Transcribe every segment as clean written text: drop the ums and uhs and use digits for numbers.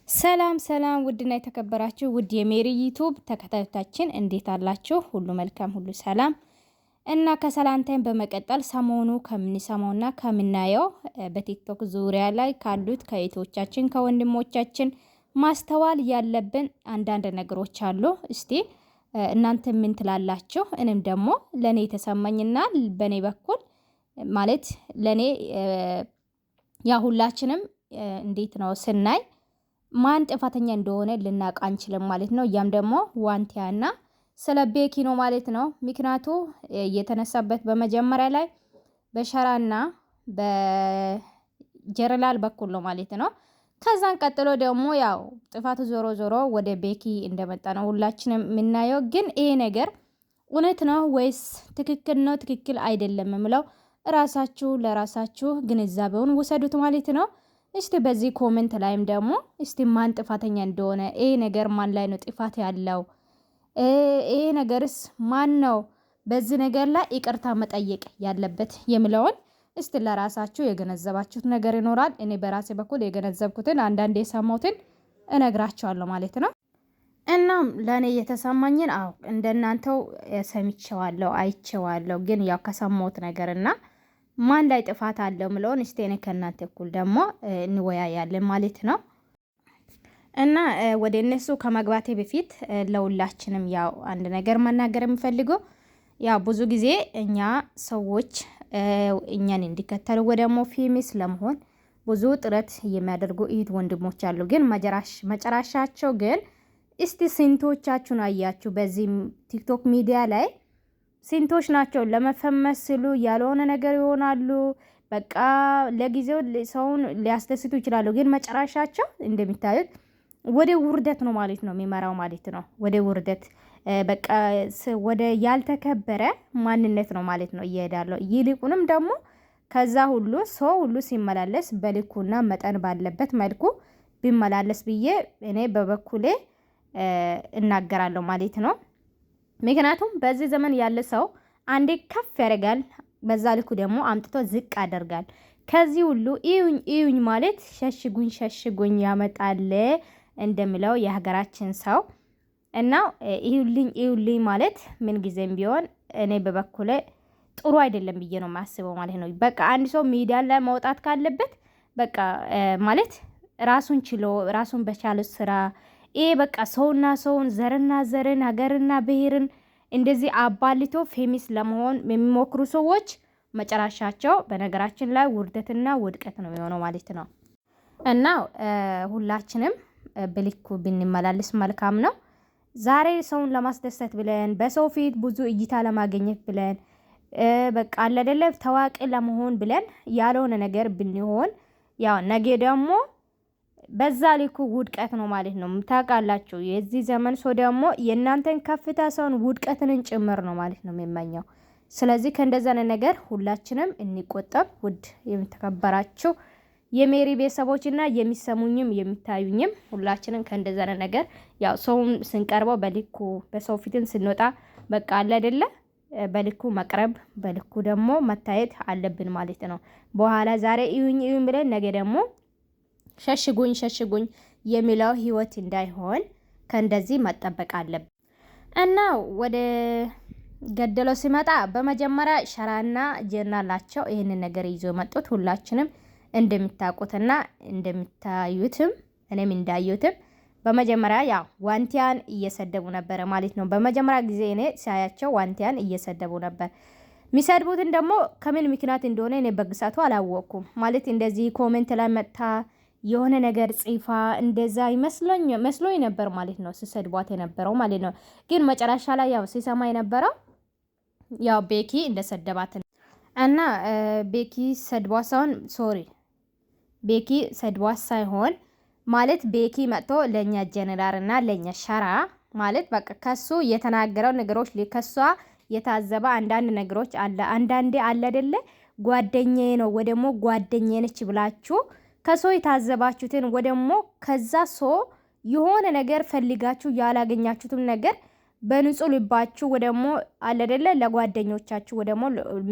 ሰላም ሰላም ውድና የተከበራችሁ ውድ የሜሪ ዩቲዩብ ተከታታዮቻችን እንዴት አላችሁ? ሁሉ መልካም ሁሉ ሰላም እና ከሰላምታይም በመቀጠል ሰሞኑ ከምንሰማውና ከምናየው በቲክቶክ ዙሪያ ላይ ካሉት ከእህቶቻችን ከወንድሞቻችን ማስተዋል ያለብን አንዳንድ ነገሮች አሉ። እስቲ እናንተ ምን ትላላችሁ? እኔም ደግሞ ለኔ የተሰማኝና በኔ በኩል ማለት ለኔ ያ ሁላችንም እንዴት ነው ስናይ ማን ጥፋተኛ እንደሆነ ልናውቅ አንችልም ማለት ነው። ያም ደግሞ ዋንቲያና ስለ ቤኪ ነው ማለት ነው። ምክንያቱ የተነሳበት በመጀመሪያ ላይ በሸራና በጀረላል በኩል ነው ማለት ነው። ከዛን ቀጥሎ ደግሞ ያው ጥፋቱ ዞሮ ዞሮ ወደ ቤኪ እንደመጣ ነው ሁላችንም የምናየው። ግን ይሄ ነገር እውነት ነው ወይስ ትክክል ነው ትክክል አይደለም የምለው ራሳችሁ ለራሳችሁ ግንዛቤውን ውሰዱት ማለት ነው። እስቲ በዚህ ኮሜንት ላይም ደግሞ እስቲ ማን ጥፋተኛ እንደሆነ ይሄ ነገር ማን ላይ ነው ጥፋት ያለው ይሄ ነገርስ ማን ነው በዚህ ነገር ላይ ይቅርታ መጠየቅ ያለበት የሚለውን እስቲ ለራሳችሁ የገነዘባችሁት ነገር ይኖራል። እኔ በራሴ በኩል የገነዘብኩትን አንዳንዴ የሰማሁትን እነግራችኋለሁ ማለት ነው። እናም ለኔ የተሰማኝን እንደናንተው ሰምቼዋለሁ አይቼዋለሁ። ግን ያው ከሰማሁት ነገርና ማን ላይ ጥፋት አለው ምለውን እስቲ እኔ ከናንተ እኩል ደግሞ እንወያያለን ማለት ነው። እና ወደ እነሱ ከመግባቴ በፊት ለሁላችንም ያው አንድ ነገር መናገር የምፈልገው ያው ብዙ ጊዜ እኛ ሰዎች እኛን እንዲከተሉ ወይ ደግሞ ፌመስ ለመሆን ብዙ ጥረት የሚያደርጉ እህት ወንድሞች አሉ። ግን መጨረሻቸው ግን እስቲ ስንቶቻችሁን አያችሁ? በዚህ ቲክቶክ ሚዲያ ላይ ስንቶች ናቸው ለመፈመስ ሲሉ ያልሆነ ነገር ይሆናሉ። በቃ ለጊዜው ሰውን ሊያስደስቱ ይችላሉ። ግን መጨረሻቸው እንደሚታዩት ወደ ውርደት ነው ማለት ነው የሚመራው ማለት ነው። ወደ ውርደት በቃ ወደ ያልተከበረ ማንነት ነው ማለት ነው እየሄዳለው። ይልቁንም ደግሞ ከዛ ሁሉ ሰው ሁሉ ሲመላለስ በልኩና መጠን ባለበት መልኩ ቢመላለስ ብዬ እኔ በበኩሌ እናገራለሁ ማለት ነው። ምክንያቱም በዚህ ዘመን ያለ ሰው አንዴ ከፍ ያደርጋል፣ በዛ ልኩ ደግሞ አምጥቶ ዝቅ ያደርጋል። ከዚህ ሁሉ እዩኝ ማለት ሸሽጉኝ ያመጣል እንደሚለው የሀገራችን ሰው እና እዩልኝ ማለት ምን ጊዜም ቢሆን እኔ በበኩሌ ጥሩ አይደለም ብዬ ነው የማስበው ማለት ነው። በቃ አንድ ሰው ሚዲያ ላይ መውጣት ካለበት በቃ ማለት ራሱን ችሎ ራሱን በቻለው ስራ ይሄ በቃ ሰውና ሰውን ዘርና ዘርን ሀገርና ብሔርን እንደዚህ አባልቶ ፌመስ ለመሆን የሚሞክሩ ሰዎች መጨረሻቸው በነገራችን ላይ ውርደትና ውድቀት ነው የሚሆነው ማለት ነው። እና ሁላችንም በልኩ ብንመላለስ መልካም ነው። ዛሬ ሰውን ለማስደሰት ብለን በሰው ፊት ብዙ እይታ ለማግኘት ብለን በቃ አለ አይደለ ታዋቂ ለመሆን ብለን ያልሆነ ነገር ብንሆን ያው ነገ ደግሞ በዛ ልኩ ውድቀት ነው ማለት ነው። ታውቃላችሁ የዚህ ዘመን ሰው ደግሞ የእናንተን ከፍታ ሰውን ውድቀትንን ጭምር ነው ማለት ነው የሚመኘው። ስለዚህ ከእንደዛ ነገር ሁላችንም እንቆጠብ። ውድ የምትከበራችሁ የሜሪ ቤተሰቦችና የሚሰሙኝም የሚታዩኝም ሁላችንም ከእንደዛ ነገር ያው ሰውን ስንቀርበው በልኩ በሰው ፊትን ስንወጣ በቃ አለ አይደለ በልኩ መቅረብ በልኩ ደግሞ መታየት አለብን ማለት ነው። በኋላ ዛሬ እዩኝ ብለን ነገ ደግሞ ሸሽጉኝ የሚለው ህይወት እንዳይሆን ከእንደዚህ መጠበቅ አለብን። እና ወደ ገደለው ሲመጣ በመጀመሪያ ሸራና ጀርናላቸው ይህንን ነገር ይዞ መጡት። ሁላችንም እንደምታውቁትና እንደምታዩትም እኔም እንዳዩትም በመጀመሪያ ያው ዋንቲያን እየሰደቡ ነበር ማለት ነው። በመጀመሪያ ጊዜ እኔ ሳያቸው ዋንቲያን እየሰደቡ ነበር። የሚሰድቡትን ደግሞ ከምን ምክንያት እንደሆነ እኔ በግሳቱ አላወቅኩም ማለት እንደዚህ ኮሜንት ላይ መጥታ የሆነ ነገር ጽፋ እንደዛ መስሎኝ ነበር ማለት ነው ሲሰድቧት የነበረው ማለት ነው። ግን መጨረሻ ላይ ያው ሲሰማ የነበረው ያው ቤኪ እንደሰደባት እና ቤኪ ሰድቧት ሳይሆን ቤኪ ሰድቧት ሳይሆን ማለት ቤኪ መጥቶ ለኛ ጀነራል እና ለኛ ሸራ ማለት በቃ ከሱ የተናገረው ነገሮች ከሷ የታዘበ አንዳንድ ነገሮች አለ። አንዳንዴ አለ አይደለ ጓደኛዬ ነው ወይ ደግሞ ጓደኛዬ ነች ብላችሁ ከሰው የታዘባችሁትን ወይ ደግሞ ከዛ ሰው የሆነ ነገር ፈልጋችሁ ያላገኛችሁትን ነገር በንጹህ ልባችሁ ወይ ደግሞ አለ አይደለ ለጓደኞቻችሁ ወይ ደግሞ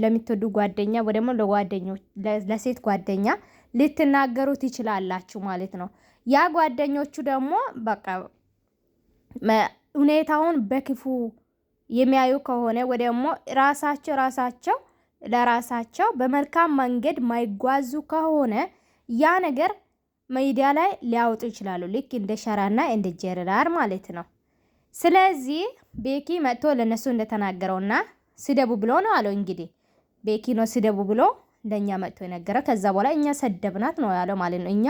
ለምትወዱ ጓደኛ ወይ ደግሞ ለጓደኞች ለሴት ጓደኛ ልትናገሩት ይችላልላችሁ ማለት ነው። ያ ጓደኞቹ ደግሞ በቃ ሁኔታውን በክፉ የሚያዩ ከሆነ ወይ ደግሞ ራሳቸው ለራሳቸው በመልካም መንገድ ማይጓዙ ከሆነ ያ ነገር ሚዲያ ላይ ሊያወጡ ይችላሉ። ልክ እንደ ሸራና እንደ ጀረዳር ማለት ነው። ስለዚህ ቤኪ መጥቶ ለነሱ እንደተናገረውና ስደቡ ብሎ ነው አለው። እንግዲህ ቤኪ ነው ስደቡ ብሎ እንደኛ መጥቶ የነገረ። ከዛ በኋላ እኛ ሰደብናት ነው ያለው ማለት ነው። እኛ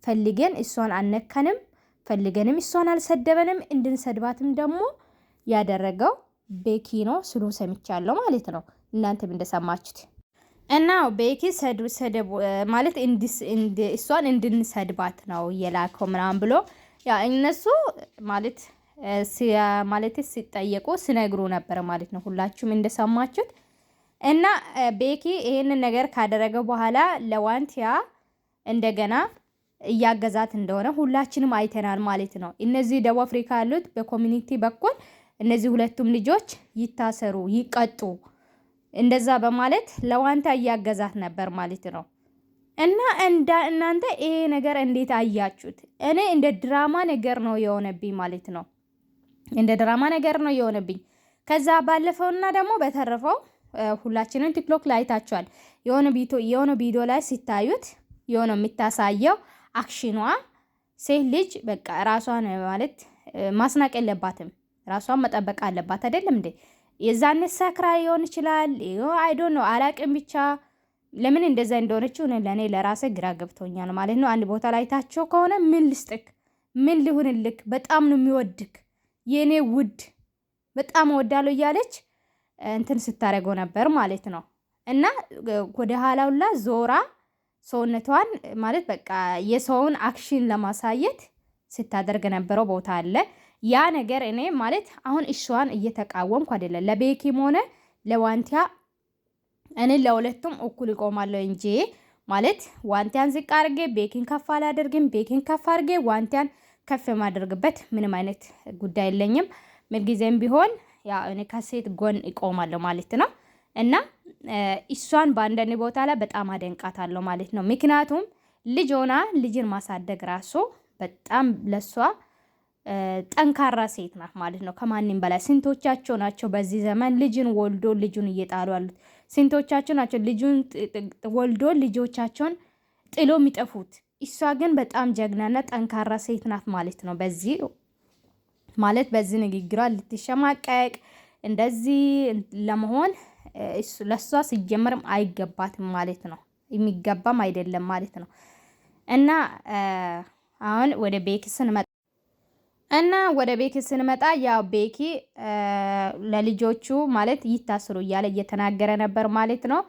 ፈልገን እሷን አነካንም፣ ፈልገንም እሷን አልሰደበንም። እንድንሰድባትም ደግሞ ያደረገው ቤኪ ነው ስሉ ሰምቻለሁ ማለት ነው። እናንተም እንደሰማችሁት እና ቤኪ ሰደቡ ማለት እሷን እንድንሰድባት ነው የላከው ምናምን ብሎ ያ እነሱ ማለት ሲጠየቁ ሲነግሩ ነበር ማለት ነው። ሁላችሁም እንደሰማችሁት እና ቤኪ ይሄንን ነገር ካደረገ በኋላ ለዋንቲያ እንደገና እያገዛት እንደሆነ ሁላችንም አይተናል ማለት ነው። እነዚህ ደቡብ አፍሪካ ያሉት በኮሚኒቲ በኩል እነዚህ ሁለቱም ልጆች ይታሰሩ፣ ይቀጡ እንደዛ በማለት ለዋንታ እያገዛት ነበር ማለት ነው። እና እናንተ ይሄ ነገር እንዴት አያችሁት? እኔ እንደ ድራማ ነገር ነው የሆነብኝ ማለት ነው። እንደ ድራማ ነገር ነው የሆነብኝ። ከዛ ባለፈውና ደግሞ በተረፈው ሁላችንም ቲክቶክ ላይ አይታችኋል። የሆነ ቪዲዮ ላይ ሲታዩት የሆነ የምታሳየው አክሽኗ ሴት ልጅ በቃ ራሷን ማለት ማስናቅ የለባትም። ራሷን መጠበቅ አለባት አይደለም እንዴ? የዛን ሰክራ ይሆን ይችላል። አይ ዶንት ኖ አላቅም። ብቻ ለምን እንደዛ እንደሆነችው ለኔ ለራሴ ግራ ገብቶኛል ማለት ነው። አንድ ቦታ ላይ ታቸው ከሆነ ምን ልስጥክ፣ ምን ልሁንልክ፣ በጣም ነው የሚወድክ የኔ ውድ፣ በጣም እወዳለሁ እያለች እንትን ስታደርገው ነበር ማለት ነው። እና ወደ ኋላውላ ዞራ ሰውነቷን ማለት በቃ የሰውን አክሽን ለማሳየት ስታደርግ ነበረው ቦታ አለ። ያ ነገር እኔ ማለት አሁን እሷን እየተቃወምኩ አይደለም። ለቤኪም ሆነ ለዋንቲያ እኔ ለሁለቱም እኩል እቆማለሁ እንጂ ማለት ዋንቲያን ዝቅ አድርጌ ቤኪን ከፍ አላደርግም። ቤኪን ከፍ አድርጌ ዋንቲያን ከፍ የማደርግበት ምንም አይነት ጉዳይ የለኝም። ምንጊዜም ቢሆን ያ እኔ ከሴት ጎን እቆማለሁ ማለት ነው። እና እሷን በአንዳንድ ቦታ ላይ በጣም አደንቃታለሁ ማለት ነው። ምክንያቱም ልጅ ሆና ልጅን ማሳደግ ራሱ በጣም ለሷ ጠንካራ ሴት ናት ማለት ነው። ከማንም በላይ ስንቶቻቸው ናቸው በዚህ ዘመን ልጅን ወልዶ ልጁን እየጣሉ ያሉት? ስንቶቻቸው ናቸው ልጁን ወልዶ ልጆቻቸውን ጥሎ የሚጠፉት? እሷ ግን በጣም ጀግናና ጠንካራ ሴት ናት ማለት ነው። በዚህ ማለት በዚህ ንግግሯ ልትሸማቀቅ እንደዚህ ለመሆን ለሷ ሲጀመርም አይገባትም ማለት ነው። የሚገባም አይደለም ማለት ነው። እና አሁን ወደ ቤኪ ስንመጣ ያው ቤኪ ለልጆቹ ማለት ይታስሩ እያለ እየተናገረ ነበር ማለት ነው።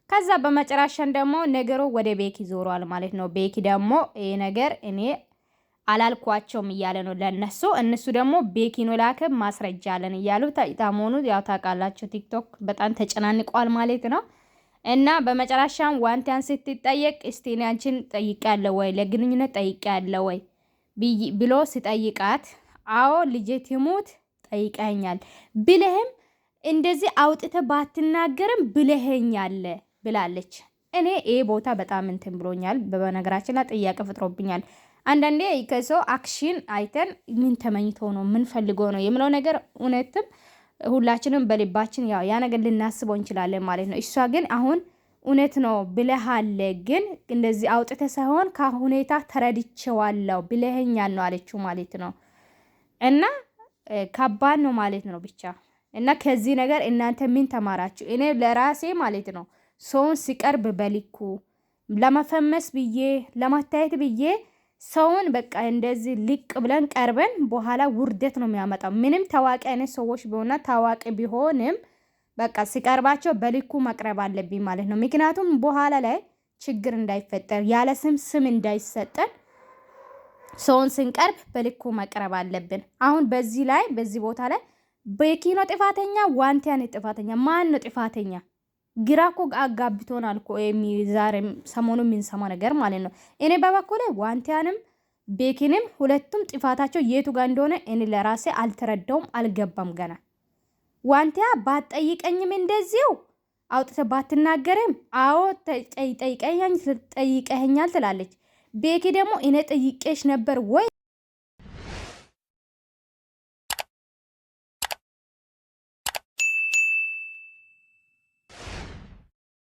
ከዛ በመጨረሻን ደግሞ ነገሩ ወደ ቤኪ ዞሯል ማለት ነው። ቤኪ ደግሞ ይሄ ነገር እኔ አላልኳቸውም እያለ ነው ለነሱ። እነሱ ደግሞ ቤኪ ነው ላከ ማስረጃ አለን እያሉ ታሞኑ ያው ታውቃላችሁ ቲክቶክ በጣም ተጨናንቋል ማለት ነው። እና በመጨረሻም ዋንቲያን ስትጠየቅ እስቲ እኔ አንቺን ጠይቄያለሁ ወይ ለግንኙነት ጠይቄያለሁ ወይ ብሎ ሲጠይቃት አዎ ልጄ ትሙት ጠይቀኛል ብለህም እንደዚህ አውጥተ ባትናገርም ብለኸኛል ብላለች። እኔ ይሄ ቦታ በጣም እንትን ብሎኛል። በነገራችን ላይ ጥያቄ ፈጥሮብኛል። አንዳንዴ ከሰው አክሽን አይተን ምን ተመኝቶ ነው ምን ፈልጎ ነው የምለው ነገር እውነትም ሁላችንም በልባችን ያው ያ ነገር ልናስበው እንችላለን ማለት ነው። እሷ ግን አሁን እውነት ነው ብለሃል፣ ግን እንደዚህ አውጥተ ሳይሆን ከሁኔታ ተረድቼዋለሁ ብለኸኛል ነው አለችው ማለት ነው። እና ከባድ ነው ማለት ነው ብቻ። እና ከዚህ ነገር እናንተ ምን ተማራችሁ? እኔ ለራሴ ማለት ነው ሰውን ሲቀርብ በልኩ ለመፈመስ ብዬ ለማታየት ብዬ ሰውን በቃ እንደዚህ ልቅ ብለን ቀርበን በኋላ ውርደት ነው የሚያመጣው። ምንም ታዋቂ አይነት ሰዎች ቢሆንና ታዋቂ ቢሆንም በቃ ሲቀርባቸው በልኩ መቅረብ አለብኝ ማለት ነው። ምክንያቱም በኋላ ላይ ችግር እንዳይፈጠር ያለ ስም እንዳይሰጠን ሰውን ስንቀርብ በልኩ መቅረብ አለብን። አሁን በዚህ ቦታ ላይ ቤኪ ነው ጥፋተኛ? ዋንቲያ ነው ጥፋተኛ? ማን ነው ጥፋተኛ? ግራ እኮ አጋብቶናል እኮ ዛሬ ሰሞኑ የምንሰማው ነገር ማለት ነው። እኔ በበኩሌ ዋንቲያንም ቤኪንም ሁለቱም ጥፋታቸው የቱ ጋር እንደሆነ እኔ ለራሴ አልተረዳውም፣ አልገባም ገና። ዋንቲያ ባትጠይቀኝም እንደዚሁ አውጥተ ባትናገርም አዎ ጠይቀኸኛል ትላለች። ቤኪ ደግሞ እኔ ጠይቄሽ ነበር ወይ